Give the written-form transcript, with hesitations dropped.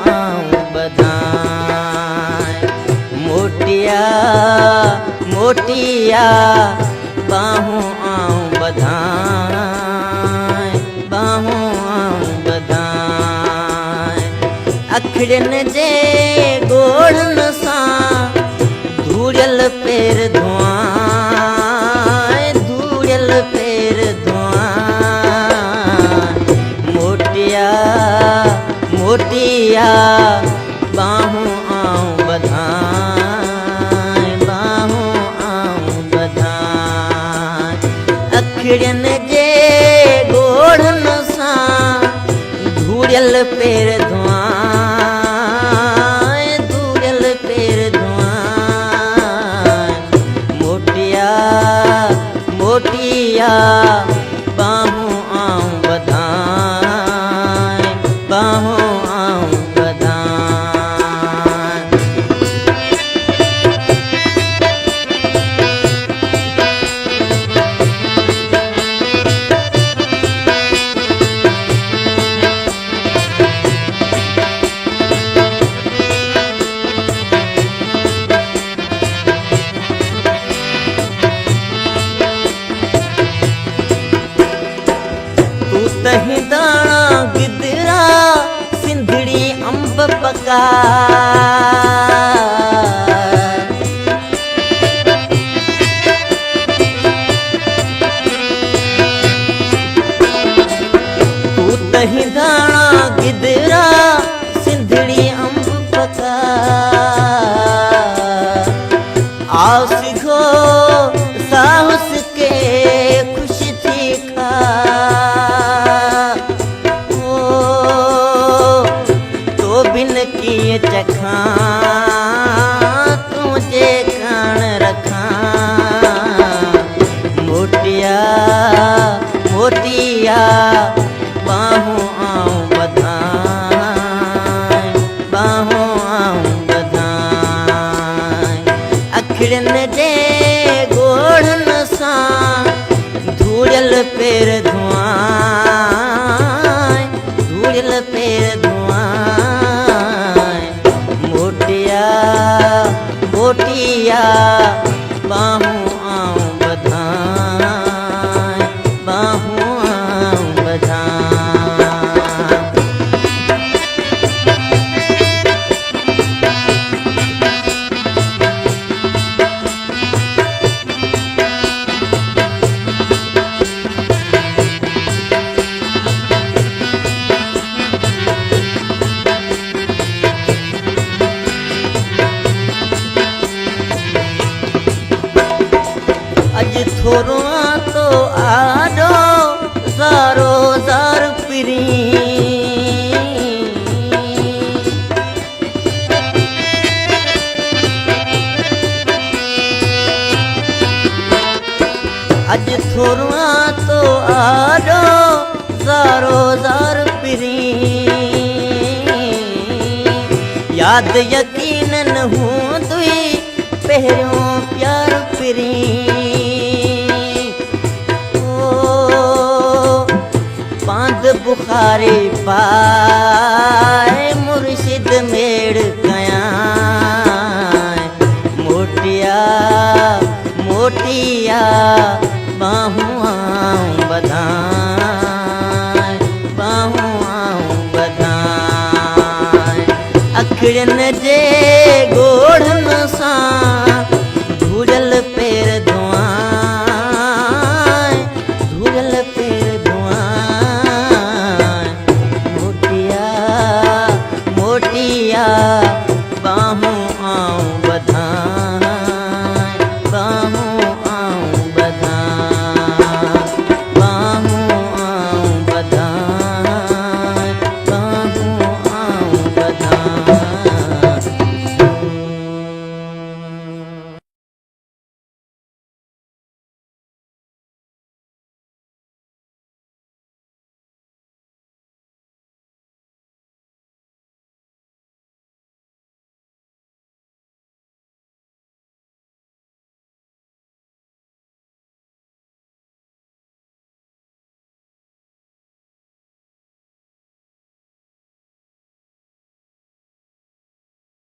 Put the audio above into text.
आऊं बधाए। मोटिया मोटिया बाहों आऊं बधाए, बाहों आऊं बधाए। अखड़न जे गोड़न सां धूड़ियल पेर धुआं, धूड़ियल पेर धुआं। मोटिया मोटिया बाहों आऊं बधाए, बाहों आऊं बधाए। अखड़न जे गोड़न सां धूड़ियल पेर धुआं, धूड़ियल पेर धुआं। मोटिया मोटिया बाहों आऊं बधाए, बाहों आऊं बधाए। तू तहीं दाणा गिदरा सिंधड़ी अंब पका। तू तहीं दाणा गिदरा सिंधड़ी अंब पका। आओ सिखो साहस के खुश थी खा। बिन किए चखा तुझे कान रखा। मोटिया मोटिया बाहों आऊं बधाए, बाहों आऊं बधाए। अखड़न जे गोड़न सां धूड़ियल पेर धुआं, धूड़ियल पेर धुआं। मोटिया मोटिया बाहों आऊं बधाए, बाहों आऊं बधाए। अज थोरो तो आडो ज़ारो ज़ार पिरी। अज थोरो तो आडो ज़ारो ज़ार पिरी। याद यकीनन हूंदुई पहिरियों प्यार पिरी। पांद बुखारी पाए मुर्शिद मेड़ कयां। मोटिया मोटिया बाहों आऊं बधाए, बाहों आऊं बधाए। अखड़न जे गोड़न सां धूड़ियल पेर धुआं, धूड़ियल पेर धुआं। मोटिया मोटिया